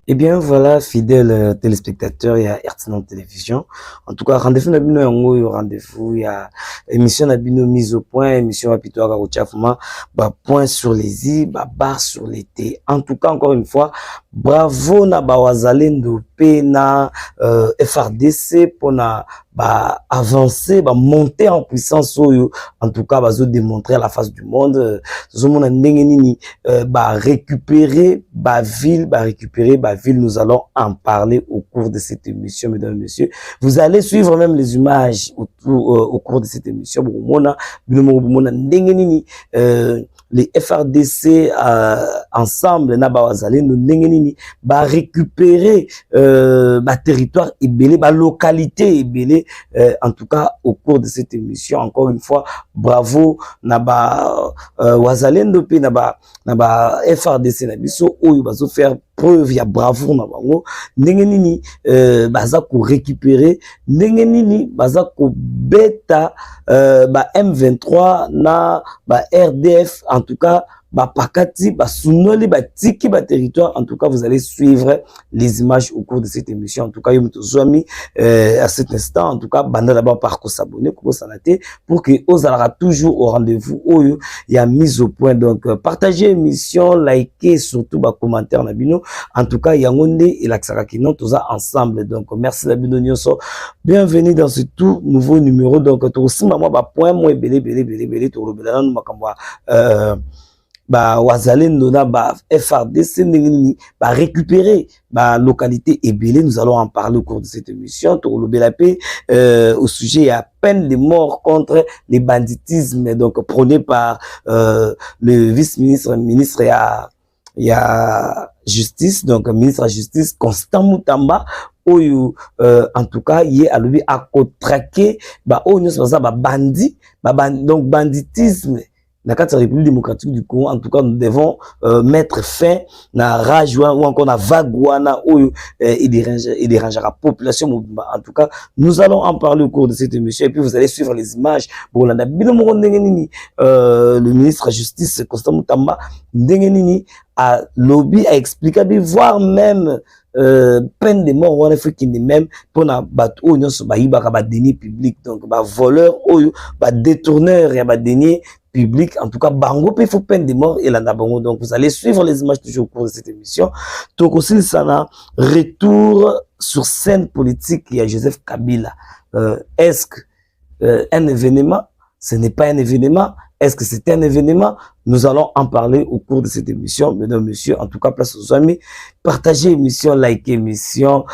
Eh bien, voilà, fidèles téléspectateurs, il y a Ertinan Télévision. En tout cas, rendez-vous Nabino Yango, rendez-vous, il y a émission Nabino mise au point, émission Rapito Garouchafuma, point sur les i, barre sur les T. En tout cas, encore une fois, bravo na Bawazalendo P na FRDC pour na avancer, monter en puissance, en tout cas, démontrer à la face du monde, récupérer ville, nous allons en parler au cours de cette émission, mesdames et messieurs. Vous allez suivre même les images au cours de cette émission. Les FRDC ensemble récupérer territoire et localité en tout cas au cours de cette émission. Encore une fois, bravo Wazalendo pe FRDC na biso oyo bazo faire preuve ya bravoure na bango ndenge nini baza ko récupérer ndenge nini baza ko beta M23 na RDF en tout cas pakati sunoli tiki territoire. En tout cas, vous allez suivre les images au cours de cette émission. En tout cas, à cet instant, en tout cas, banda d'abord par s'abonner pour que vous allez toujours au rendez-vous où il y a mise au point. Donc, partagez l'émission, likez surtout commentaire nabino. En tout cas, Yangonde et l'Axarakino, tous ensemble. Donc, merci Nabino Nyoso. Bienvenue dans ce tout nouveau numéro. Donc, tout aussi, moi, point, moi, belé, tout le belé, nous, Wazalendo na FRDC récupérer localité Ebélé. Nous allons en parler au cours de cette émission. Au sujet à peine de mort contre les banditismes donc prôné par le vice-ministre il y a justice, donc ministre de la justice Constant Moutamba. En tout cas, il est à lui à traquer bandit, donc banditisme. Dans la République démocratique du Congo, en tout cas, nous devons mettre fin à Rajouan ou encore à Vaguana et déranger la population. En tout cas, nous allons en parler au cours de cette émission et puis vous allez suivre les images. Pour le ministre de la Justice, Constant Moutamba, a lobby, a expliqué, voire même peine de mort, on a fait qu'il même pour na bateau, nous sommes deniers publics, donc voleur, détourneur, et deniers public. En tout cas, bango il faut peine de mort et la bango. Donc vous allez suivre les images toujours au cours de cette émission. Donc aussi ça na retour sur scène politique, il y a Joseph Kabila. Est-ce que un événement, ce n'est pas un événement? Est-ce que c'est un événement? Nous allons en parler au cours de cette émission, mesdames, messieurs. En tout cas, place aux amis. Partagez l'émission, likez l'émission,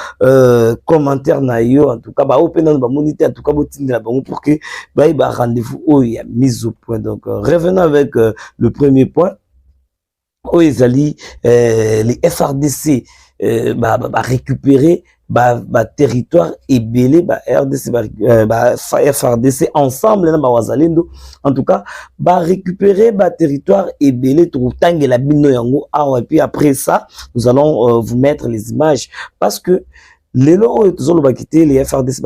commentaire naïo. En tout cas, open moniter, en tout cas, pour que rendez-vous il y a mise au point. Donc, revenons avec le premier point. Les FRDC récupérer territoire Ebélé, RDC, FRDC ensemble, Wazalendo, en tout cas, récupérer territoire Ebélé, Toutang et la Bino Yango, et puis après ça, nous allons vous mettre les images, parce que les lots, toujours le quitter les FRDC,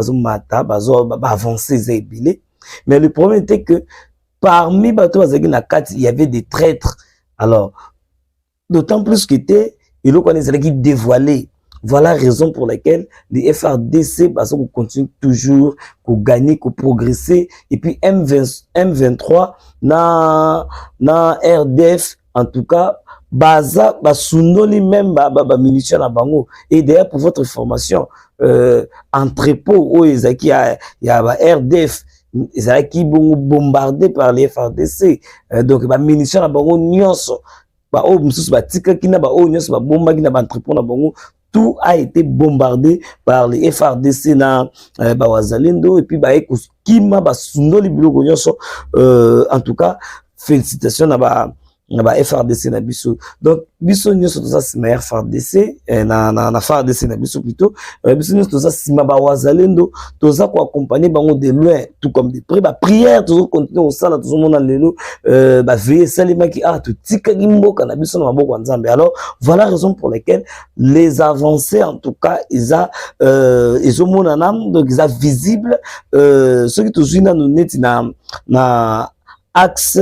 avancer Ebélé, mais le problème était que parmi il y avait des traîtres. Alors, d'autant plus qu'ils qui dévoilé. Voilà la raison pour laquelle les FRDC continuent toujours, qu'on gagne, qu'on progresser. Et puis M23, na RDF, en tout cas, sunoli même, munitions à bango. Et d'ailleurs, pour votre information, entrepôt, il y a RDF, qui bombardé par les FRDC. Donc, munitions à bango, nyonso. Tout a été bombardé par les FRDC na Wazalendo et puis en tout cas félicitations na FRDC na biso. Donc biso nyonso toza sima FRDC na FRDC na biso plutôt biso nyonso toza sima Wazalendo toza ko accompagner bango de loin tout comme de près prière toujours continuer au sala toujours mona lelo veiller salima ki to tika mboka na biso na maboko nzambe. Alors voilà la raison pour laquelle les avancées en tout cas ils ont donc ils sont visibles ceux qui toujours na neti na axe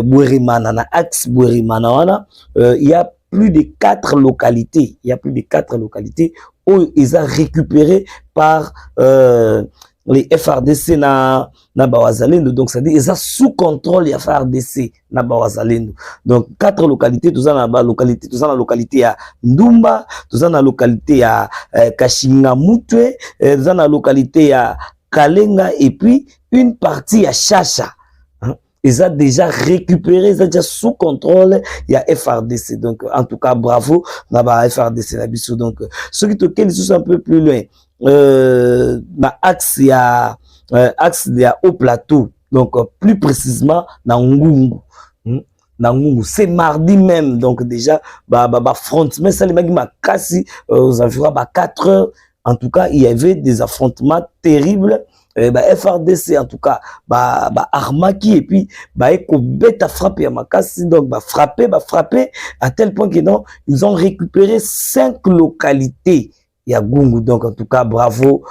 Bourimana, na axe Bourimana, il y a plus de 4 localités. Il y a plus de 4 localités où ils ont récupéré par les FRDC na Bawazalendo. Donc, ça dit, ils ont sous contrôle les FRDC na Bawazalendo. Donc, 4 localités, tout ça dans la localité, tout ça dans la localité à Ndumba, tout ça dans la localité à Kashingamutwe, tout ça dans la localité à Kalenga, et puis une partie à Chacha. Ils ont déjà récupéré, ils ont déjà sous contrôle, il y a FRDC. Donc, en tout cas, bravo, na FRDC, donc, ceux qui te sont un peu plus loin, axe, il y a, haut plateau, donc, plus précisément, na Ngungu. C'est mardi même, donc déjà, affrontement, ça, les mecs, aux environs, 4 heures, en tout cas, il y avait des affrontements terribles. FRDC en tout cas armaki et puis beta frappé à makasi, donc frapper à tel point que non, ils ont récupéré 5 localités ya Gungu. Donc en tout cas bravo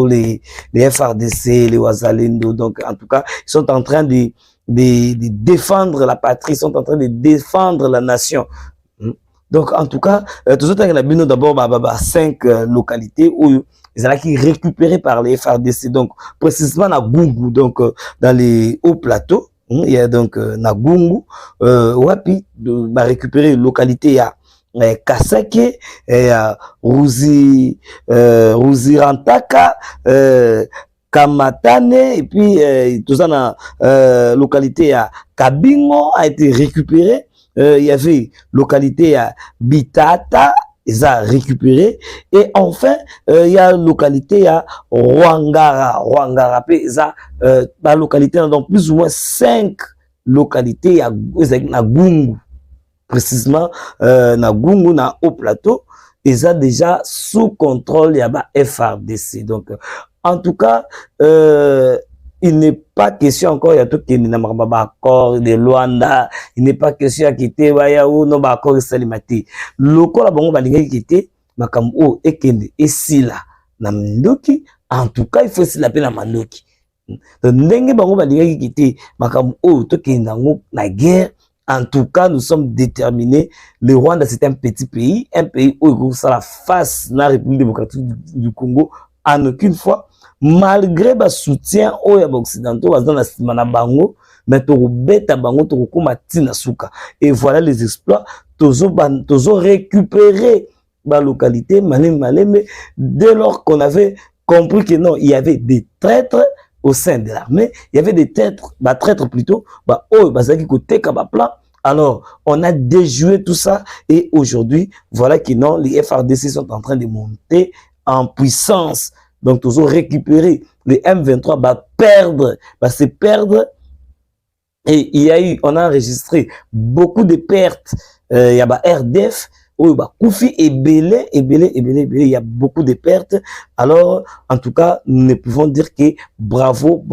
les FRDC, les Wazalendo. Donc en tout cas ils sont en train de défendre la patrie, ils sont en train de défendre la nation. Donc en tout cas tout ça d'abord 5 localités où ils ont été récupérés par les FRDC, donc précisément na Gungu, donc dans les hauts plateaux, il y a donc na Gungu, wapi récupérer localité à Kasake, Ruzirantaka, Kamatane, et puis tout ça na localité à Kabingo a été récupéré. Il y avait localité à Bitata, ils ont récupéré, et enfin il y a localité à Rwangara, ils ont la localité, donc plus ou moins 5 localités à Gungu, précisément na Gungu, na haut plateau, ils ont déjà sous contrôle, il y a FRDC. Donc en tout cas il n'est pas question encore, il y a tout qui est accord de Luanda, il n'est pas question à quitter, ou non, accord salimati. Loko la bango balinga quitter, makam o ekende, et si là, na Mandoki, en tout cas, il faut s'il appelle la Mandoki. Donc, n'enge bango balinga quitter, makam o, to ki nango, la guerre, en tout cas, nous sommes déterminés. Le Rwanda, c'est un petit pays où ça la face la République démocratique du Congo, en aucune fois. Malgré le soutien aux occidentaux, mais et voilà les exploits, tozo récupéré la localité, mais dès lors qu'on avait compris que non, il y avait des traîtres au sein de l'armée, il y avait des traîtres plutôt, alors on a déjoué tout ça, et aujourd'hui, voilà que non, les FRDC sont en train de monter en puissance. Donc, toujours récupérer les M23, se perdre. Et on a enregistré beaucoup de pertes. Il y a RDF, Koufi et Belé, il y a beaucoup de pertes. Alors, en tout cas, nous ne pouvons dire que bravo,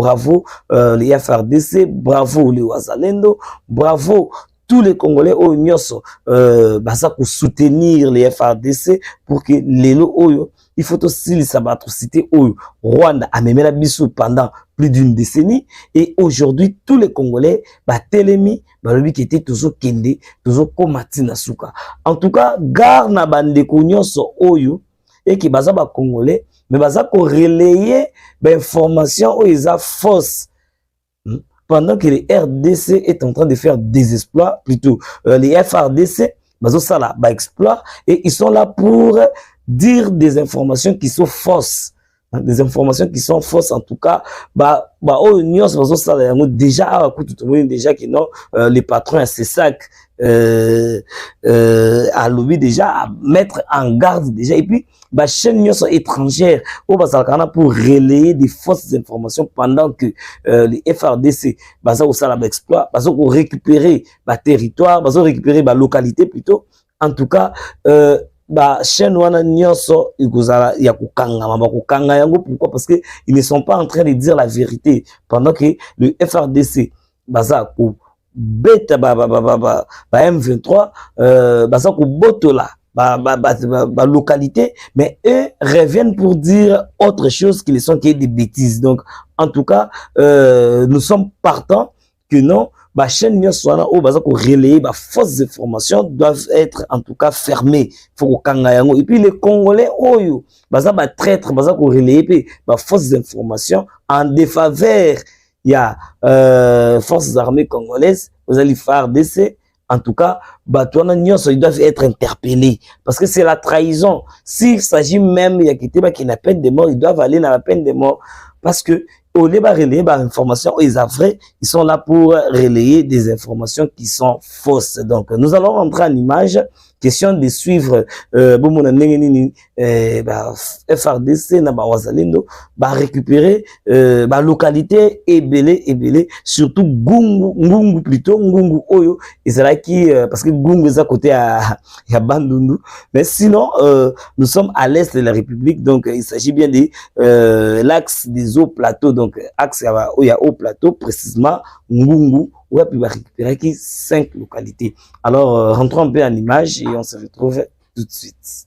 les FRDC, bravo les Wazalendo, bravo tous les Congolais au Nyoso, pour soutenir les FRDC pour que les lots, il faut aussi les atrocités au Rwanda a même la bisou pendant plus d'une décennie, et aujourd'hui tous les Congolais telemi balobi qui était toujours kende toujours komati na suka. En tout cas gar na bande konyoso oyo et qui baza ba Congolais mais baza ko relayer information ou ils a fausse pendant que les RDC est en train de faire des exploits, plutôt les FRDC bazo sala ba exploit, et ils sont là pour dire des informations qui sont fausses, des informations qui sont fausses. En tout cas déjà déjà que non, les patrons à ces sacs à lobby déjà à mettre en garde déjà, et puis chaîne étrangère pour relayer des fausses informations pendant que les FRDC au sala exploit, pour récupérer territoire, récupérer localité plutôt. En tout cas chaîne wana nyonso ikozala ya kokanga yango. Pourquoi? Parce que ils ne sont pas en train de dire la vérité, pendant que le FRDC baza ko beta M23 baza ko botola localité, mais eux reviennent pour dire autre chose qui ne sont que des bêtises. Donc en tout cas nous sommes partants que non, bah chaîne nyoswana o baza ko relayer bah fausses informations doivent être en tout cas fermées faut kanga yango. Et puis les Congolais oyo baza ba traître baza ko relayer bah fausses informations en défaveur il y a forces armées congolaises vous allez faire FARDC. En tout cas, ils doivent être interpellés parce que c'est la trahison. S'il s'agit même il y a qui n'a peine de mort, ils doivent aller dans la peine de mort parce que au lieu de relayer des informations, ils sont là pour relayer des informations qui sont fausses. Donc, nous allons rentrer en image. Question de suivre FARDC na ba wazalendo ba récupérer ba localité ebele surtout Ngungu plutôt Ngungu oyo ezalaki parce que Ngungu est à côté à Bandundu, mais sinon nous sommes à l'est de la République, donc il s'agit bien de l'axe des hauts plateaux, donc axe où il y a haut plateau précisément Ngungu. Ouais, puis va récupérer 5 localités. Alors, rentrons un peu en image et on se retrouve tout de suite.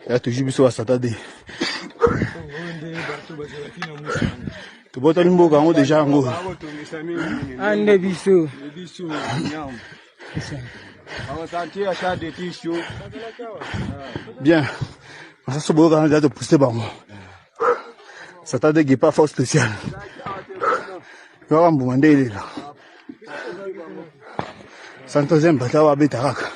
Ya toujours biso wa Saturday. Tu bota limboka ngo déjà ngo. Ande biso. Bien. Ça se boka déjà de pousser bango. Saturday qui pas fort spécial. Yo mbumande ile là. Santozen batawa betaraka.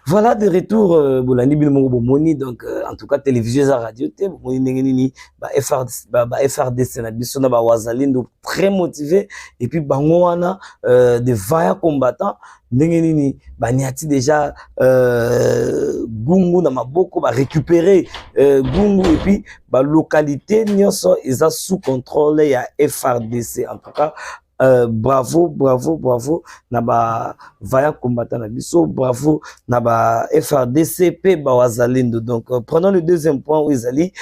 Voilà de retour Bolandi Bilmongo Bomoni, donc en tout cas télévision à radio te Bomoni nengeni FARDC na biso na ba wazalendo très motivé et puis bango wana de vaillants combattants nengeni baniati déjà Gungu na maboko ba récupérer Gungu et puis ba localité nyonso eza sous contrôle ya FARDC. En tout cas bravo naba vaillants combattants na biso, bravo naba FARDC pe ba wazalendo. Donc prenons le deuxième point où Izali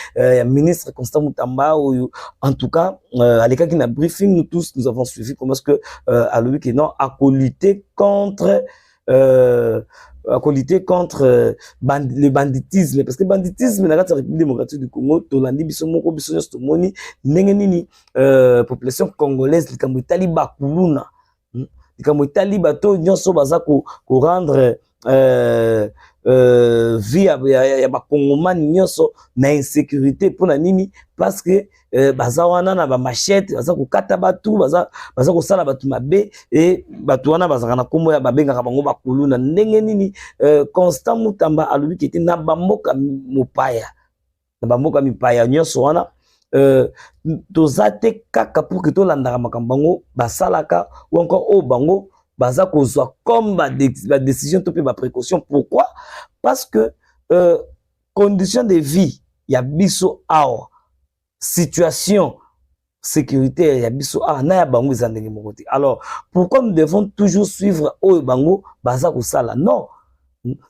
ministre Constant Mutamba où en tout cas à l'écart qui n'a briefing nous tous nous avons suivi comment est-ce que à lui qui non à lutter contre le banditisme, parce que le banditisme dans la République démocratique du Congo tolandi biso moko biso nyonso tomoni ndenge nini population congolaise likambo etali bakuluna likambo etali bato nyonso baza ko rendre vie ya bakongomani nyonso na insécurité mpona nini parce que baza wana na ba machette baza kokata batu baza kosala batu mabe et batu wana bazaka na kombo ya babengaka bango bakuluna ndenge nini Constant Mutamba alobi kete na bamboka mipaya nyonso wana toza te kaka pour que tolandaka makambo bango basalaka ou encore o bango baza kozwa comme ba décision to pe ba précaution. Pourquoi? Parce que condition de vie ya biso awa situation sécuritaire ya biso awa na ya bango eza ndenge moko te. Alors pourquoi nous devons toujours suivre oyo bango baza kosala? Non,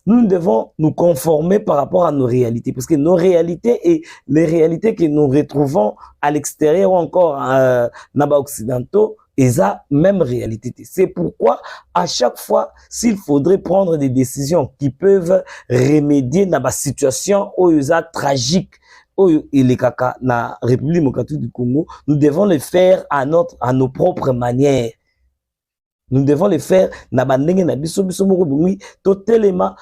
nous devons nous conformer par rapport à nos réalités, parce que nos réalités et les réalités que nous retrouvons à l'extérieur ou encore na ba occidentaux Et ça, même réalité. C'est pourquoi, à chaque fois, s'il faudrait prendre des décisions qui peuvent remédier dans la situation où il y a tragique, où il est caca, na République démocratique du Congo, nous devons le faire à nos propres manières. Nous devons le faire na bandenge na biso moko bongi, totalement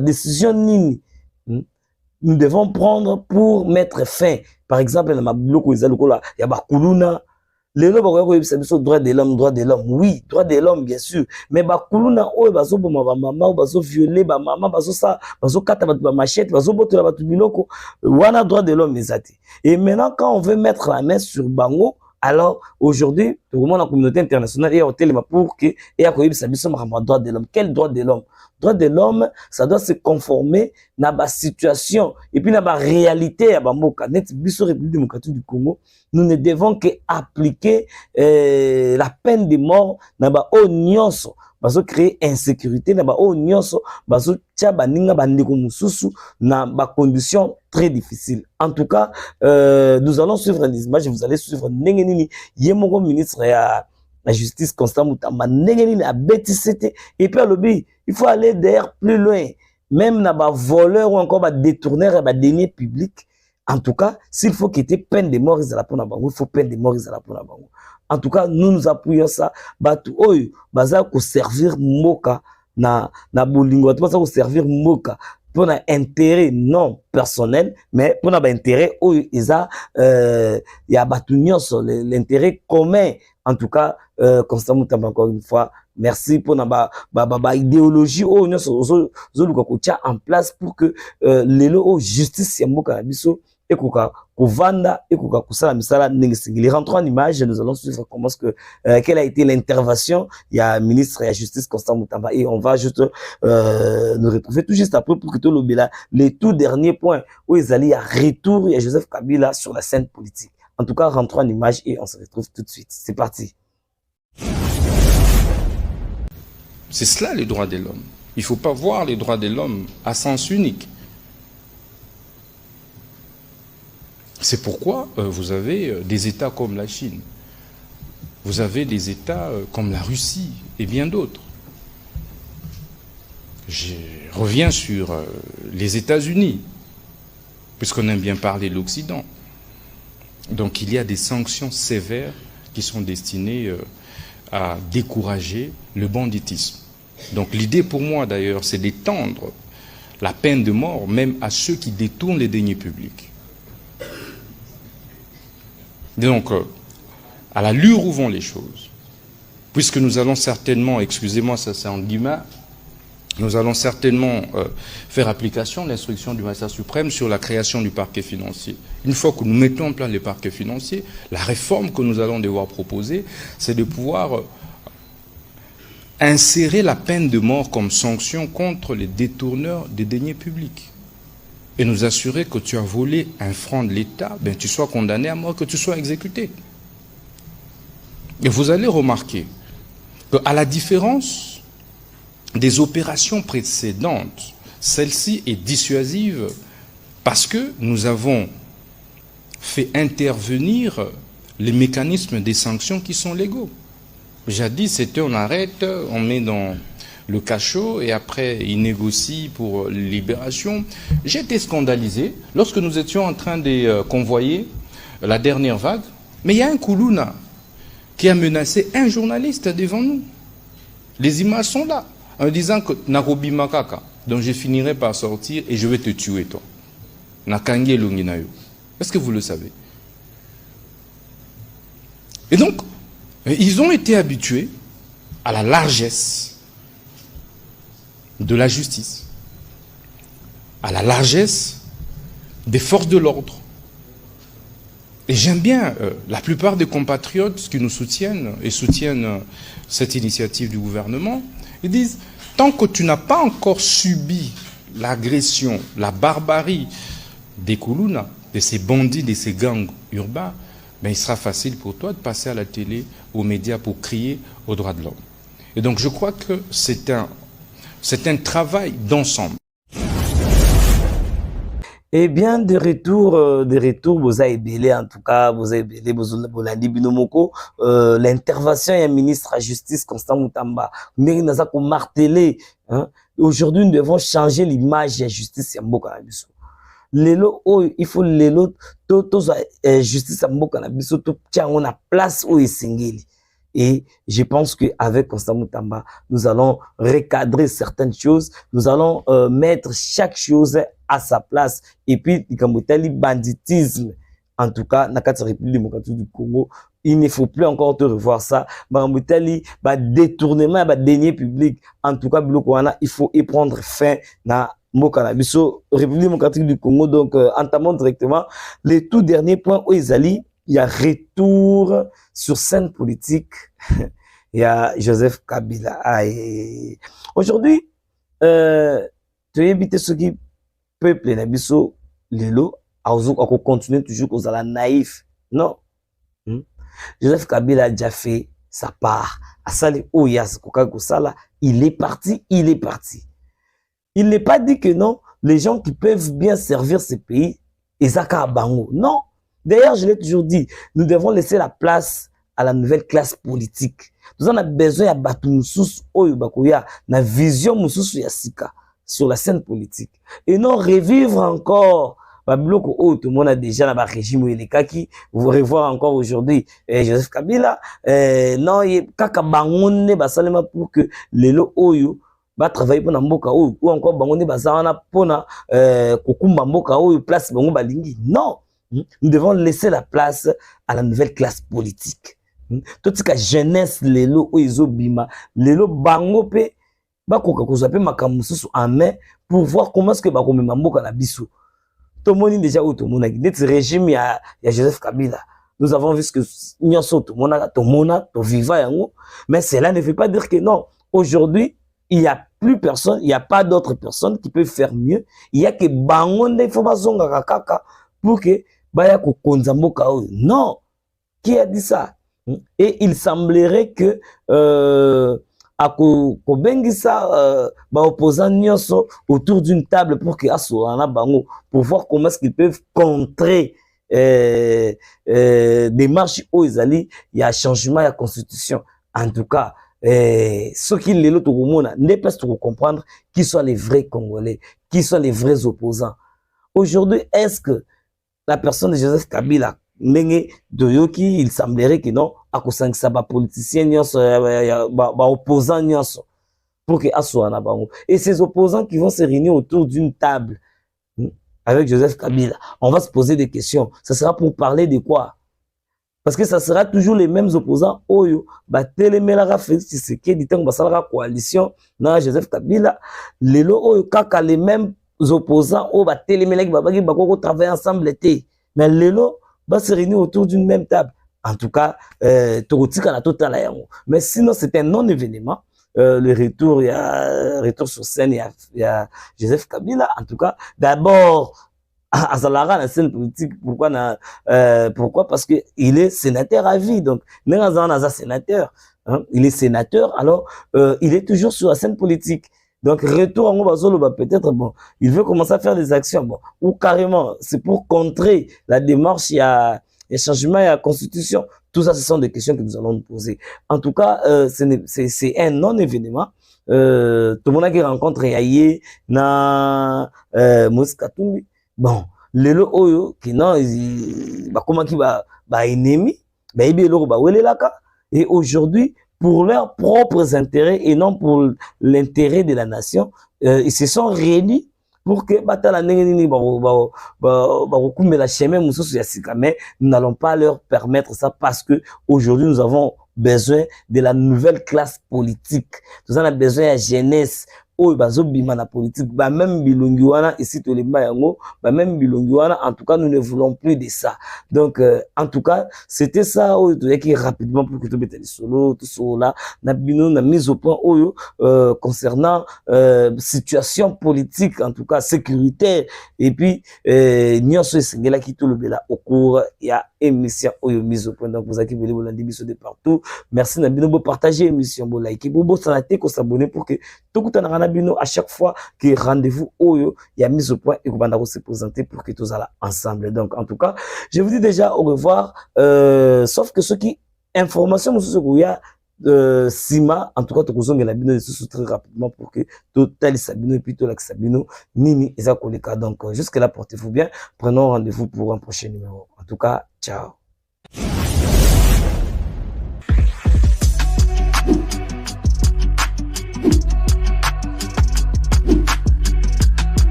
décision nini. Nous devons prendre pour mettre fin. Par exemple, dans ma bloko ezalokola, ya ba kuluna. Les droits de l'homme, droits de l'homme. Oui, droits de l'homme, bien sûr. Mais bakuluna oyo bazo boma ba mama, bazo violer ba mama, bazo ça, bazo kata ba machette, bazo botola ba biloko. Wana droits de l'homme ezati. Et maintenant, quand on veut mettre la main sur bango, alors aujourd'hui, tout le monde la communauté internationale est au téléma pour que et à quoi il s'habille sur droit de l'homme. Quel droit de l'homme? Droit de l'homme, ça doit se conformer à la situation et puis à la réalité à Bamboka. Net biso République démocratique du Congo, nous ne devons qu'appliquer la peine de mort na ba nyonso bazo créer insécurité na ba nyonso bazo tia baninga bandeko mususu na ba conditions très difficiles. En tout cas, nous allons suivre les images, vous allez suivre ndenge nini yemoko ministre ya la justice Constant Mutamba ndenge nini a bétisité et puis lobby, il faut aller d'ailleurs plus loin, même na ba voleur ou encore ba détourneur et ba deniers publics. En tout cas, s'il faut qu'il y ait peine de mort, il faut peine de mort. En tout cas, nous nous appuyons ça. Batu oyo, baza ko servir moka na bolingo, baza ko servir moka pour un intérêt non personnel, mais pour un intérêt oyo isa ya batu nyonso, l'intérêt commun. En tout cas, Constant Mutamba encore une fois, merci pour ba idéologie oyo nyonso zo luka ko tia en place pour que lelo justice ya mboka na biso et Kovanda et Kusala Misala Nengisingili. Rentrons en image, nous allons suivre comment quelle a été l'intervention. Il y a un ministre de la Justice, Constant Mutamba, et on va juste nous retrouver tout juste après pour que tout le les tout derniers points où ils allaient à retour, il y a Joseph Kabila sur la scène politique. En tout cas, rentrons en image et on se retrouve tout de suite. C'est parti. C'est cela les droits de l'homme. Il ne faut pas voir les droits de l'homme à sens unique. C'est pourquoi vous avez des États comme la Chine, vous avez des États comme la Russie et bien d'autres. Je reviens sur les États-Unis, puisqu'on aime bien parler de l'Occident. Donc il y a des sanctions sévères qui sont destinées à décourager le banditisme. Donc l'idée pour moi d'ailleurs, c'est d'étendre la peine de mort même à ceux qui détournent les deniers publics. Donc, à l'allure où vont les choses, puisque nous allons certainement, excusez-moi, ça c'est en guillemets, nous allons certainement faire application de l'instruction du magistrat suprême sur la création du parquet financier. Une fois que nous mettons en place le parquet financier, la réforme que nous allons devoir proposer, c'est de pouvoir insérer la peine de mort comme sanction contre les détourneurs des deniers publics. Et nous assurer que tu as volé un franc de l'État, ben tu sois condamné à mort, que tu sois exécuté. Et vous allez remarquer qu'à la différence des opérations précédentes, celle-ci est dissuasive parce que nous avons fait intervenir les mécanismes des sanctions qui sont légaux. Jadis, c'était on arrête, on met dans le cachot et après il négocie pour libération. J'ai été scandalisé lorsque nous étions en train de convoyer la dernière vague, mais il y a un Koulouna qui a menacé un journaliste devant nous. Les images sont là, en disant que Narobi Makaka, donc je finirai par sortir et je vais te tuer toi. Nakange Lunginayo. Est-ce que vous le savez? Et donc, ils ont été habitués à la largesse de la justice, à la largesse des forces de l'ordre. Et j'aime bien la plupart des compatriotes qui nous soutiennent et soutiennent cette initiative du gouvernement, ils disent, tant que tu n'as pas encore subi l'agression, la barbarie des Koulouna, de ces bandits, de ces gangs urbains, ben il sera facile pour toi de passer à la télé, aux médias pour crier aux droits de l'homme. Et donc je crois que c'est un travail d'ensemble. Eh bien, de retour, vous avez belé, en tout cas, vous avez belé, vous avez binomoko, l'intervention du ministre de la Justice, Constant Moutamba. Nous avons martelé, hein. Aujourd'hui, nous devons changer l'image de la justice à Mboka Nabiso. Lelo, oh, il faut lelo, justice à Mboka Nabiso, tout tient on a place où il s'engage. Et je pense qu'avec Constant Moutamba, nous allons recadrer certaines choses, nous allons mettre chaque chose à sa place. Et puis, le banditisme, en tout cas, dans la République démocratique du Congo, il ne faut plus encore te revoir ça. Le détournement, le deniers public, en tout cas, il faut y prendre fin dans Mokanabiso, République démocratique du Congo. Donc, entamons directement les tout derniers points où ils allaient. Il y a retour sur scène politique. Il y a Joseph Kabila. Aujourd'hui, tu as évité ce qui peuple Nabiso, Lelo, à continuer toujours aux ala naïf. Non. Joseph Kabila a déjà fait sa part. À Sali Oyas, il est parti, il est parti. Il n'est pas dit que non, les gens qui peuvent bien servir ce pays, Ezaka Bango. Non. D'ailleurs, je l'ai toujours dit, nous devons laisser la place à la nouvelle classe politique. Nous en avons besoin de Batu Moussous, Oyobakoya, na vision Moussous Yassika sur la scène politique. Et non revivre encore, Babiloko, tout le monde a déjà dans le régime Kaki, vous revoir encore aujourd'hui, Joseph Kabila, non, Kaka Bangone, Basalema pour que les lo Oyo, va travailler pour Namboka ou encore Bangone Bazana pour Kokumba Mboka ou place Bango Balingi. Non! Nous devons laisser la place à la nouvelle classe politique. Tout ce que jeunesse, les lots, ils ont bima, les lots bango pe, bakoka kozape makamusu en main pour voir comment est-ce que bakome mamboka na biso. Tout le monde déjà où tout le monde a dit ce régime il y a Joseph Kabila. Nous avons vu ce que nyonso tout le monde to viva yango, mais cela ne veut pas dire que non. Aujourd'hui, il n'y a plus personne, il n'y a pas d'autres personnes qui peuvent faire mieux. Il y a que bango ne faut pas zonga kaka pour que baya ko konzamboka. Non, qui a dit ça? Et il semblerait que ko bengisa opposants nyonso autour d'une table pour que asoana bango pour voir comment est-ce qu'ils peuvent contrer des marches où ils allaient, il y a changement de la constitution. En tout cas, ceux qui les l'autre n'est pas pour comprendre qui sont les vrais Congolais, qui sont les vrais opposants. Aujourd'hui, est-ce que la personne de Joseph Kabila, il semblerait que non, à cause de ça, politicien, opposant, pour que Asouana Bango. Et ces opposants qui vont se réunir autour d'une table avec Joseph Kabila, on va se poser des questions. Ça sera pour parler de quoi? Parce que ça sera toujours les mêmes opposants. Oyo, Télémélara Félix Tshisekedi, la coalition, non, Joseph Kabila, les mêmes opposants, Télémélara qui travailler ensemble. Mais Lelo va se réunir autour d'une même table. En tout cas, mais sinon, c'est un non-événement. Le retour, il y a retour sur scène, il y a Joseph Kabila. En tout cas, d'abord, à Zalara, la scène politique, pourquoi? Parce que il est sénateur à vie. Donc, sénateur, hein, il est sénateur, alors il est toujours sur la scène politique. Donc, retour en Obazolo, peut-être, bon, il veut commencer à faire des actions, bon, ou carrément, c'est pour contrer la démarche, il y a changement, il y a constitution. Tout ça, ce sont des questions que nous allons nous poser. En tout cas, c'est un non-événement. Tout le monde qui rencontre Yaye, na, Moïse Katumbi. Bon, les lots oyo, qui non, comment qui va, ennemi, et aujourd'hui, pour leurs propres intérêts et non pour l'intérêt de la nation, ils se sont réunis pour que mais nous n'allons pas leur permettre ça parce que aujourd'hui nous avons besoin de la nouvelle classe politique. Nous avons besoin de la jeunesse. La politique, même Bilungiwana, ici, même Bilungiwana, en tout cas, nous ne voulons plus de ça. Donc, en tout cas, c'était ça, qui rapidement, pour que tu mettes les solos, tout cela, na mise au point, concernant, situation politique, en tout cas, sécuritaire, et puis, Nyon Sengela qui tout le bela au cours, il y a émission, mise au point, donc, vous avez voulu vous l'indiquer de partout. Merci, Nabino, pour partager l'émission, pour liker, pour s'abonner, pour que tout le monde bino à chaque fois que rendez-vous oyo il y a mis au point et qu'on se présenter pour que tous allons ensemble. Donc en tout cas, je vous dis déjà au revoir, sauf que ceux qui information Sima, en tout cas, tu as la bino très rapidement pour que total Sabino et puis tout la Sabino, Nini et Zakoleka. Donc, jusque là, portez-vous bien. Prenons rendez-vous pour un prochain numéro. En tout cas, ciao.